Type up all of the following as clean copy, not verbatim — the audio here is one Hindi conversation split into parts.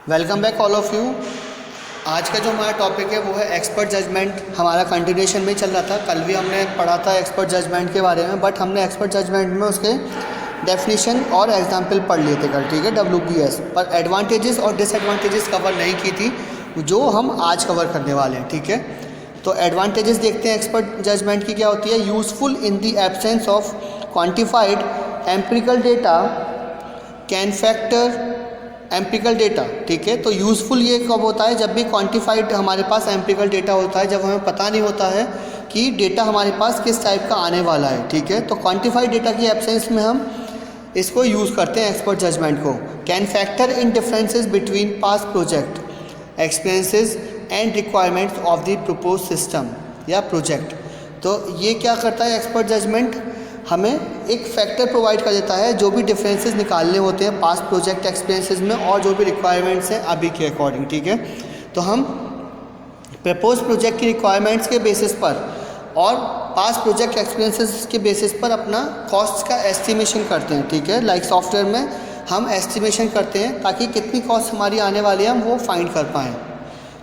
Welcome back all of you. आज का जो हमारा टॉपिक है वो है एक्सपर्ट जजमेंट। हमारा कंटिन्यूएशन में चल रहा था। कल भी हमने पढ़ा था एक्सपर्ट जजमेंट के बारे में, बट हमने एक्सपर्ट जजमेंट में उसके डेफिनेशन और एग्जाम्पल पढ़ लिए थे कल, ठीक है, WBS पर। एडवांटेजेस और डिसएडवांटेजेस कवर नहीं की थी, जो हम आज कवर करने वाले हैं, ठीक है। तो एडवांटेजेस देखते हैं एक्सपर्ट जजमेंट की क्या होती है। Useful in the absence of quantified empirical data can factor empirical data, ठीक है। तो यूज़फुल ये कब होता है, जब भी क्वांटिफाइड हमारे पास एम्पिरिकल डेटा होता है, जब हमें पता नहीं होता है कि डेटा हमारे पास किस टाइप का आने वाला है, ठीक है। तो क्वांटिफाइड डेटा की एब्सेंस में हम इसको यूज़ करते हैं एक्सपर्ट जजमेंट को। Can factor in differences between past project experiences and requirements of the propose system या प्रोजेक्ट। तो ये क्या करता है एक्सपर्ट जजमेंट, हमें एक फैक्टर प्रोवाइड कर देता है जो भी डिफरेंसेस निकालने होते हैं पास्ट प्रोजेक्ट एक्सपीरियंसेस में और जो भी रिक्वायरमेंट्स हैं अभी के अकॉर्डिंग, ठीक है। तो हम प्रपोज प्रोजेक्ट की रिक्वायरमेंट्स के बेसिस पर और पास्ट प्रोजेक्ट एक्सपीरियंसेस के बेसिस पर अपना कॉस्ट का एस्टिमेशन करते हैं, ठीक है। लाइक सॉफ्टवेयर में हम एस्टिमेशन करते हैं ताकि कितनी कॉस्ट हमारी आने वाली है हम वो फाइंड कर पाएँ।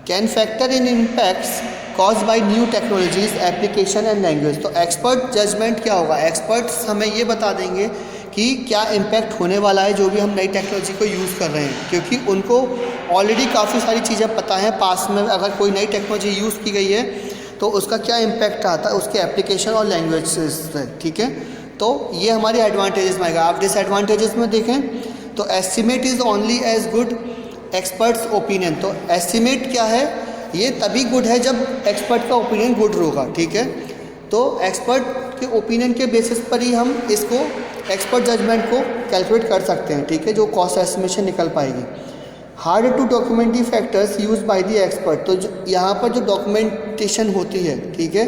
Can factor in impacts cause by new technologies application and language. तो एक्सपर्ट जजमेंट क्या होगा, एक्सपर्ट्स हमें ये बता देंगे कि क्या इम्पैक्ट होने वाला है जो भी हम नई टेक्नोलॉजी को यूज़ कर रहे हैं, क्योंकि उनको ऑलरेडी काफ़ी सारी चीज़ें पता हैं। पास में अगर कोई नई टेक्नोलॉजी यूज़ की गई है तो उसका क्या इम्पैक्ट आता है उसके एप्लीकेशन और लैंग्वेज से, ठीक है। तो ये हमारे एडवांटेजेस में आएगा। आप डिसएडवांटेजेस में देखें तो estimate is only as good experts opinion. तो एस्टिमेट क्या है, ये तभी गुड है जब एक्सपर्ट का ओपिनियन गुड होगा, ठीक है। तो एक्सपर्ट के ओपिनियन के बेसिस पर ही हम इसको एक्सपर्ट जजमेंट को कैलकुलेट कर सकते हैं, ठीक है, जो कॉस्ट एस्टिमेशन निकल पाएगी। Hard to document the factors use by the expert. तो यहाँ पर जो डॉक्यूमेंटेशन होती है, ठीक है,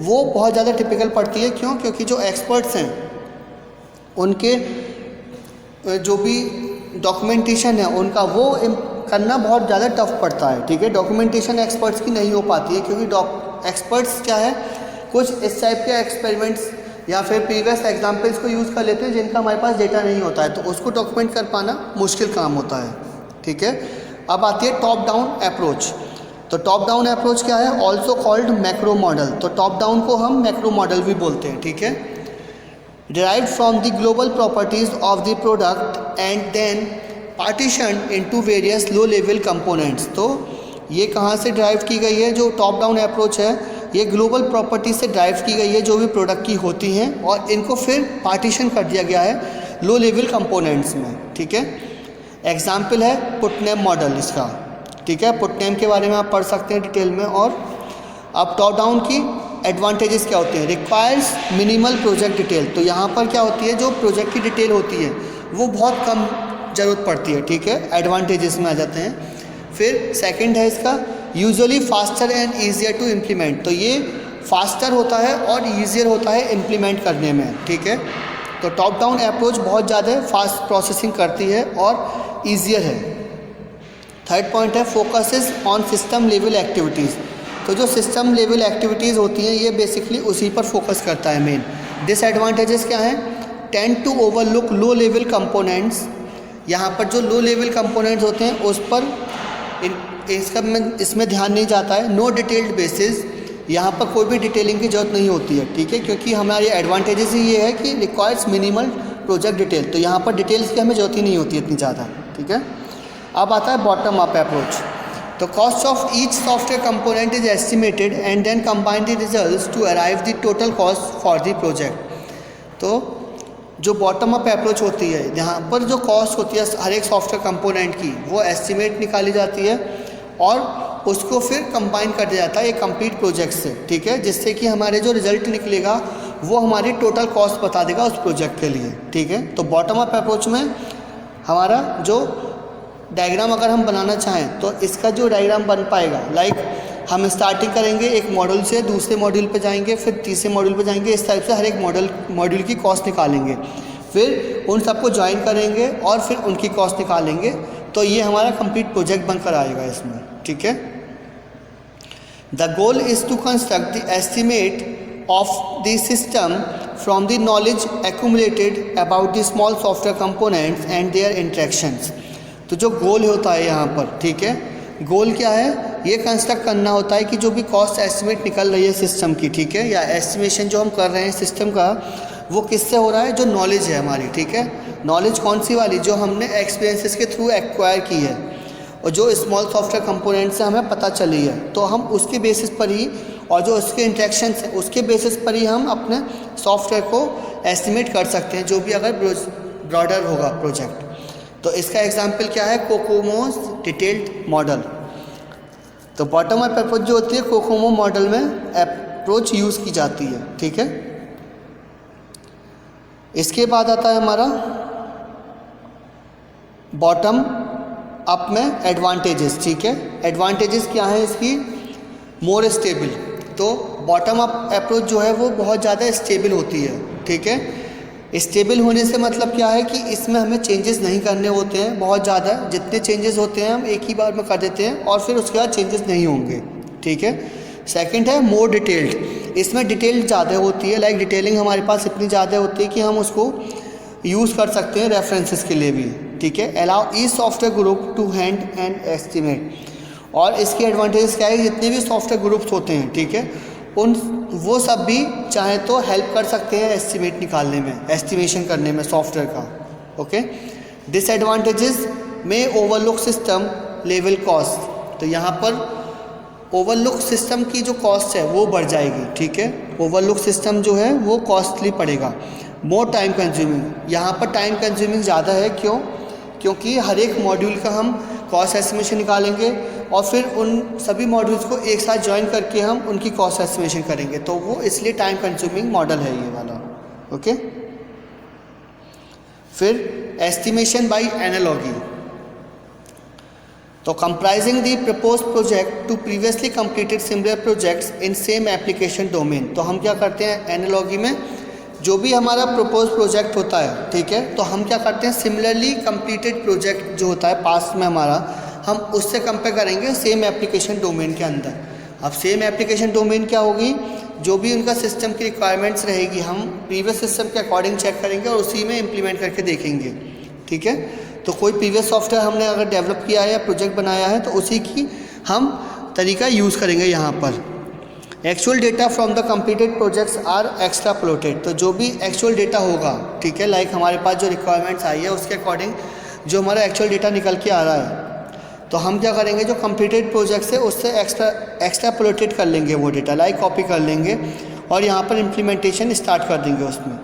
वो बहुत ज़्यादा टिपिकल पड़ती है। क्यों? क्योंकि जो एक्सपर्ट्स हैं उनके जो भी डॉक्यूमेंटेशन है उनका वो करना बहुत ज़्यादा टफ पड़ता है, ठीक है। डॉक्यूमेंटेशन एक्सपर्ट्स की नहीं हो पाती है क्योंकि एक्सपर्ट्स क्या है, कुछ इस टाइप के एक्सपेरिमेंट्स या फिर प्रीवियस एग्जाम्पल्स को यूज़ कर लेते हैं जिनका हमारे पास डेटा नहीं होता है, तो उसको डॉक्यूमेंट कर पाना मुश्किल काम होता है, ठीक है। अब आती है टॉप डाउन अप्रोच। तो टॉप डाउन अप्रोच क्या है, ऑल्सो कॉल्ड मैक्रो मॉडल। तो टॉप डाउन को हम मैक्रो मॉडल भी बोलते हैं, ठीक है। derived from the global properties of the product and then partitioned into various low level components। तो ये कहाँ से ड्राइव की गई है, जो टॉप डाउन अप्रोच है ये ग्लोबल प्रॉपर्टी से ड्राइव की गई है जो भी प्रोडक्ट की होती हैं, और इनको फिर पार्टीशन कर दिया गया है लो लेवल कंपोनेंट्स में, ठीक है। एग्जाम्पल है पुटनेम मॉडल इसका, ठीक है। पुटनेम के बारे में आप पढ़ सकते हैं डिटेल में। और अब टॉप डाउन की एडवांटेजेस क्या होते हैं, रिक्वायर्स मिनिमल प्रोजेक्ट डिटेल। तो यहाँ पर क्या होती है, जो प्रोजेक्ट की डिटेल होती है वो बहुत कम ज़रूरत पड़ती है, ठीक है, एडवांटेजेस में आ जाते हैं। फिर सेकंड है इसका usually faster and easier to implement. तो ये फास्टर होता है और ईजियर होता है इम्प्लीमेंट करने में, ठीक है। तो टॉप डाउन अप्रोच बहुत ज़्यादा फास्ट प्रोसेसिंग करती है और ईजियर है। थर्ड पॉइंट है focuses on system level activities. तो जो सिस्टम लेवल एक्टिविटीज़ होती हैं ये बेसिकली उसी पर फोकस करता है मेन। डिसएडवांटेजेस क्या हैं, tend to overlook low level components. यहाँ पर जो लो लेवल कंपोनेंट्स होते हैं उस पर इसमें ध्यान नहीं जाता है। नो डिटेल्ड बेसिस, यहाँ पर कोई भी डिटेलिंग की ज़रूरत नहीं होती है, ठीक है, क्योंकि हमारे एडवांटेजेस ही ये है कि रिक्वायर्स मिनिमल प्रोजेक्ट डिटेल। तो यहाँ पर डिटेल्स की हमें ज़रूरत ही नहीं होती इतनी ज़्यादा, ठीक है। अब आता है bottom up approach. The cost of each software component is estimated and then combine the results to arrive the total cost for the project। तो जो बॉटम अप अप्रोच होती है, यहाँ पर जो कॉस्ट होती है हर एक सॉफ्टवेयर कंपोनेंट की वो एस्टिमेट निकाली जाती है और उसको फिर कंबाइन कर दिया जाता है एक कंप्लीट प्रोजेक्ट से, ठीक है, जिससे कि हमारे जो रिजल्ट निकलेगा वो हमारी टोटल कॉस्ट बता देगा उस प्रोजेक्ट के लिए, ठीक है। तो बॉटम अप अप्रोच में हमारा जो डायग्राम अगर हम बनाना चाहें तो इसका जो डायग्राम बन पाएगा, लाइक हम स्टार्टिंग करेंगे एक मॉड्यूल से, दूसरे मॉड्यूल पे जाएंगे, फिर तीसरे मॉड्यूल पे जाएंगे, इस टाइप से हर एक मॉड्यूल की कॉस्ट निकालेंगे, फिर उन सबको ज्वाइन करेंगे और फिर उनकी कॉस्ट निकालेंगे। तो ये हमारा कंप्लीट प्रोजेक्ट बनकर आएगा इसमें, ठीक है। The goal is to construct the estimate of the system from the knowledge accumulated about the small software components and their interactions. तो जो गोल होता है यहाँ पर, ठीक है, गोल क्या है, ये कंस्ट्रक्ट करना होता है कि जो भी कॉस्ट एस्टिमेट निकल रही है सिस्टम की, ठीक है, या एस्टिमेशन जो हम कर रहे हैं सिस्टम का, वो किससे हो रहा है, जो नॉलेज है हमारी, ठीक है, नॉलेज कौन सी वाली, जो हमने एक्सपीरियंसेस के थ्रू एक्वायर की है और जो स्मॉल सॉफ्टवेयर कंपोनेंट से हमें पता चली है, तो हम उसके बेसिस पर ही और जो उसके इंटरेक्शंस हैं उसके बेसिस पर ही हम अपने सॉफ्टवेयर को एस्टिमेट कर सकते हैं, जो भी अगर ब्रॉडर होगा प्रोजेक्ट। तो इसका एग्जांपल क्या है, कोकोमोस डिटेल्ड मॉडल। तो बॉटम अप अप्रोच जो होती है कोकोमो मॉडल में अप्रोच यूज़ की जाती है, ठीक है। इसके बाद आता है हमारा बॉटम अप में एडवांटेजेस, ठीक है। एडवांटेजेस क्या है इसकी, मोर स्टेबल। तो बॉटम अप अप्रोच जो है वो बहुत ज़्यादा स्टेबल होती है, ठीक है। स्टेबल होने से मतलब क्या है कि इसमें हमें चेंजेस नहीं करने होते हैं बहुत ज़्यादा, जितने चेंजेस होते हैं हम एक ही बार में कर देते हैं और फिर उसके बाद चेंजेस नहीं होंगे, ठीक है। सेकंड है मोर डिटेल्ड, इसमें डिटेल ज़्यादा होती है, लाइक डिटेलिंग हमारे पास इतनी ज़्यादा होती है कि हम उसको यूज़ कर सकते हैं रेफरेंसेस के लिए भी, ठीक है। Allow each software group to hand and estimate. और इसकी एडवांटेज क्या है, जितने भी सॉफ्टवेयर ग्रुप्स होते हैं, ठीक है, वो सब भी चाहे तो हेल्प कर सकते हैं एस्टिमेट निकालने में, एस्टिमेशन करने में सॉफ्टवेयर का, ओके। डिसएडवांटेजेस में ओवरलुक सिस्टम लेवल कॉस्ट। तो यहाँ पर ओवरलुक सिस्टम की जो कॉस्ट है वो बढ़ जाएगी, ठीक है। ओवरलुक सिस्टम जो है वो कॉस्टली पड़ेगा। मोर टाइम कंज्यूमिंग, यहाँ पर टाइम कंज्यूमिंग ज़्यादा है, क्यों, क्योंकि हर एक मॉड्यूल का हम कॉस्ट एस्टिमेशन निकालेंगे और फिर उन सभी मॉड्यूल्स को एक साथ ज्वाइन करके हम उनकी कॉस्ट एस्टिमेशन करेंगे, तो वो इसलिए टाइम कंज्यूमिंग मॉडल है ये वाला, ओके। फिर एस्टिमेशन बाय एनालॉजी। तो comprising the proposed project to previously completed similar projects in same application domain. तो हम क्या करते हैं एनालॉजी में, जो भी हमारा प्रपोज प्रोजेक्ट होता है, ठीक है, तो हम क्या करते हैं सिमिलरली कंप्लीटेड प्रोजेक्ट जो होता है पास्ट में हमारा, हम उससे कंपेयर करेंगे सेम एप्लीकेशन डोमेन के अंदर। अब सेम एप्लीकेशन डोमेन क्या होगी, जो भी उनका सिस्टम की रिक्वायरमेंट्स रहेगी हम प्रीवियस सिस्टम के अकॉर्डिंग चेक करेंगे और उसी में इम्प्लीमेंट करके देखेंगे, ठीक है। तो कोई प्रीवियस सॉफ्टवेयर हमने अगर डेवलप किया है या प्रोजेक्ट बनाया है तो उसी की हम तरीका यूज़ करेंगे यहाँ पर। Actual data from the completed projects are extrapolated. तो जो भी एक्चुअल डेटा होगा, ठीक है, लाइक हमारे पास जो रिक्वायरमेंट्स आई है उसके अकॉर्डिंग जो हमारा एक्चुअल डेटा निकल के आ रहा है, तो हम क्या करेंगे जो कंप्लीटेड प्रोजेक्ट्स है उससे एक्स्ट्रापोलेटेड कर लेंगे वो डेटा, लाइक कॉपी कर लेंगे और यहाँ पर इम्प्लीमेंटेशन स्टार्ट कर देंगे उसमें।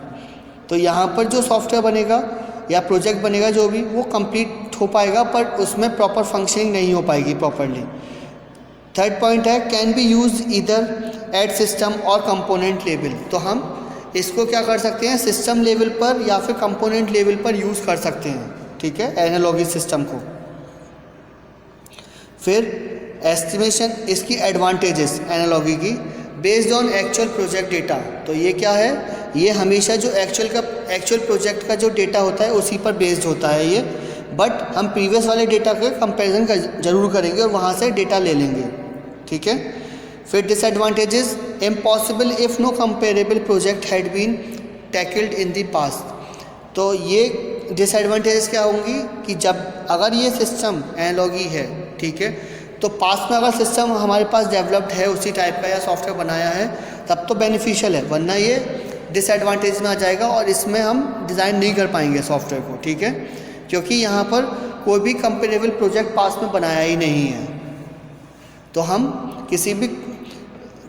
तो यहाँ पर जो सॉफ्टवेयर बनेगा या प्रोजेक्ट बनेगा जो भी, वो कंप्लीट हो पाएगा पर उसमें प्रॉपर फंक्शनिंग नहीं हो पाएगी प्रॉपरली। थर्ड पॉइंट है can be use either at system or component level. तो हम इसको क्या कर सकते हैं सिस्टम लेवल पर या फिर कंपोनेंट लेवल पर यूज़ कर सकते हैं, ठीक है, एनालॉजी सिस्टम को। फिर एस्टिमेशन, इसकी एडवांटेजेस एनालॉजी की, based on actual project data. तो ये क्या है, ये हमेशा जो एक्चुअल प्रोजेक्ट का जो डेटा होता है उसी पर बेस्ड होता है ये, बट हम प्रीवियस वाले डेटा के कंपैरिजन जरूर करेंगे और वहाँ से डेटा ले लेंगे, ठीक है। फिर disadvantages, impossible if no comparable project had been tackled in the past. तो ये डिसएडवांटेजेस क्या होंगी कि जब अगर ये सिस्टम एनालॉजी है, ठीक है, तो पास्ट में अगर सिस्टम हमारे पास डेवलप्ड है उसी टाइप का या सॉफ्टवेयर बनाया है तब तो बेनिफिशियल है, वरना ये डिसएडवांटेज में आ जाएगा और इसमें हम डिज़ाइन नहीं कर पाएंगे सॉफ्टवेयर को, ठीक है, क्योंकि यहाँ पर कोई भी कंपेरेबल प्रोजेक्ट पास में बनाया ही नहीं है। तो हम किसी भी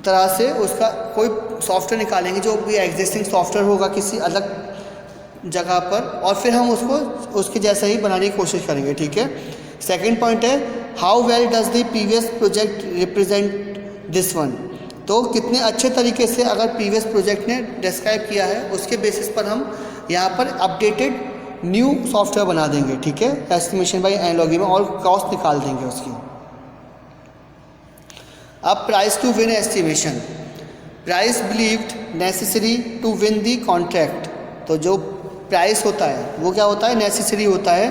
तरह से उसका कोई सॉफ्टवेयर निकालेंगे जो भी एग्जिस्टिंग सॉफ्टवेयर होगा किसी अलग जगह पर और फिर हम उसको उसके जैसा ही बनाने की कोशिश करेंगे, ठीक है। सेकंड पॉइंट है how well does the previous project represent this one. तो कितने अच्छे तरीके से अगर प्रीवियस प्रोजेक्ट ने डिस्क्राइब किया है उसके बेसिस पर हम यहाँ पर अपडेटेड न्यू सॉफ्टवेयर बना देंगे, ठीक है, एस्टिमेशन बाय एनालॉजी में, और कॉस्ट निकाल देंगे उसकी। अब price to win estimation, price believed necessary to win the contract. तो जो प्राइस होता है वो क्या होता है, नेसेसरी होता है,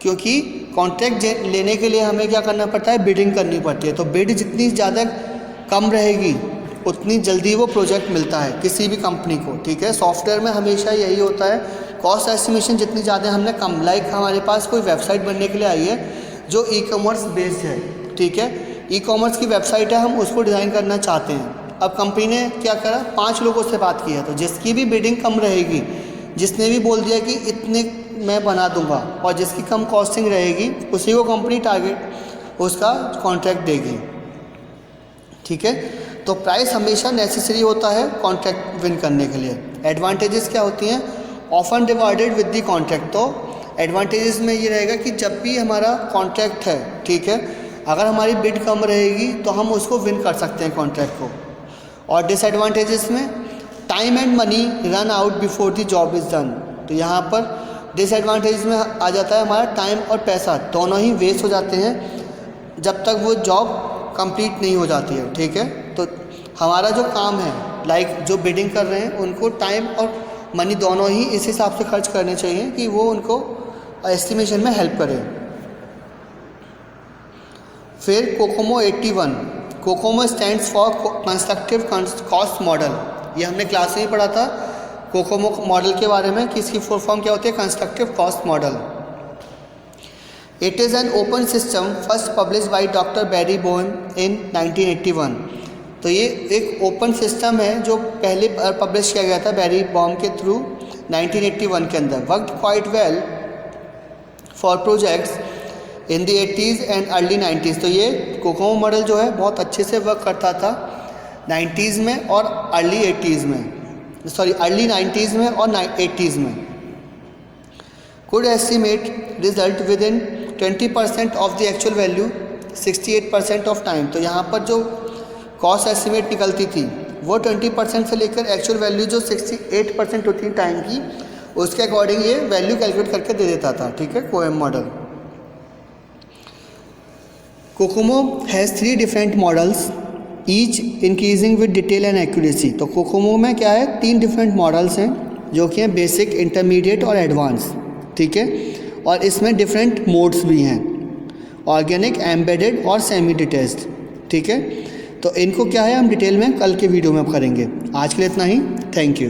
क्योंकि कॉन्ट्रैक्ट लेने के लिए हमें क्या करना पड़ता है, बिडिंग करनी पड़ती है। तो बिड जितनी ज़्यादा कम रहेगी उतनी जल्दी वो प्रोजेक्ट मिलता है किसी भी कंपनी को, ठीक है। सॉफ्टवेयर में हमेशा यही होता है, कॉस्ट एस्टिमेशन जितनी ज़्यादा हमने कम, लाइक हमारे पास कोई वेबसाइट बनने के लिए आई है जो ई कॉमर्स बेस्ड है, ठीक है, ई कॉमर्स की वेबसाइट है, हम उसको डिज़ाइन करना चाहते हैं। अब कंपनी ने क्या करा, 5 लोगों से बात की है, तो जिसकी भी बिडिंग कम रहेगी, जिसने भी बोल दिया कि इतने मैं बना दूंगा और जिसकी कम कॉस्टिंग रहेगी उसी को कंपनी टारगेट उसका कॉन्ट्रैक्ट देगी, ठीक है। तो प्राइस हमेशा नेसेसरी होता है कॉन्ट्रैक्ट विन करने के लिए। एडवांटेजेस क्या होती हैं, often divided with the contract. तो एडवांटेजेस में ये रहेगा कि जब भी हमारा कॉन्ट्रैक्ट है, ठीक है, अगर हमारी बिड कम रहेगी तो हम उसको विन कर सकते हैं कॉन्ट्रैक्ट को। और डिसएडवांटेजेस में time and money run out before the job is done. तो यहाँ पर डिसएडवांटेज में आ जाता है हमारा टाइम और पैसा दोनों ही वेस्ट हो जाते हैं जब तक वो जॉब कंप्लीट नहीं हो जाती है, ठीक है। तो हमारा जो काम है, लाइक जो बिडिंग कर रहे हैं उनको टाइम और मनी दोनों ही इस हिसाब से खर्च करने चाहिए कि वो उनको एस्टिमेशन में हेल्प करे। फिर Kokomo 81, Kokomo stands for constructive cost model. ये हमने क्लास में ही पढ़ा था कोकोमो मॉडल के बारे में कि इसकी फुल फॉर्म क्या होती है, constructive cost model. It is an open system first publish by doctor Barry Boehm in 1981। तो ये एक ओपन सिस्टम है जो पहले पब्लिश किया गया था बैरी बॉम के थ्रू 1981 के अंदर। Worked quite well for projects in the 80s and early 90s। तो ये कोकोमो मॉडल जो है बहुत अच्छे से वर्क करता था 90s में और अर्ली 80s में, सॉरी अर्ली 90s में और 80s में। Could estimate result with in 20% of the actual value 68% of time. तो यहाँ पर जो कॉस्ट एस्टिमेट निकलती थी वो 20% से लेकर एक्चुअल वैल्यू जो 68% होती थी टाइम की, उसके अकॉर्डिंग ये वैल्यू कैलकुलेट करके दे देता था, ठीक है, कोएम model. COCOMO has 3 different models each increasing with detail and accuracy. तो कोकोमो में क्या है, 3 डिफरेंट मॉडल्स हैं जो कि हैं बेसिक, इंटरमीडिएट और एडवांस, ठीक है। और इसमें डिफरेंट मोड्स भी हैं, ऑर्गेनिक, एम्बेडेड और सेमी डिटेल्ड, ठीक है। तो इनको क्या है हम डिटेल में कल के वीडियो में करेंगे। आज के लिए इतना ही, थैंक यू।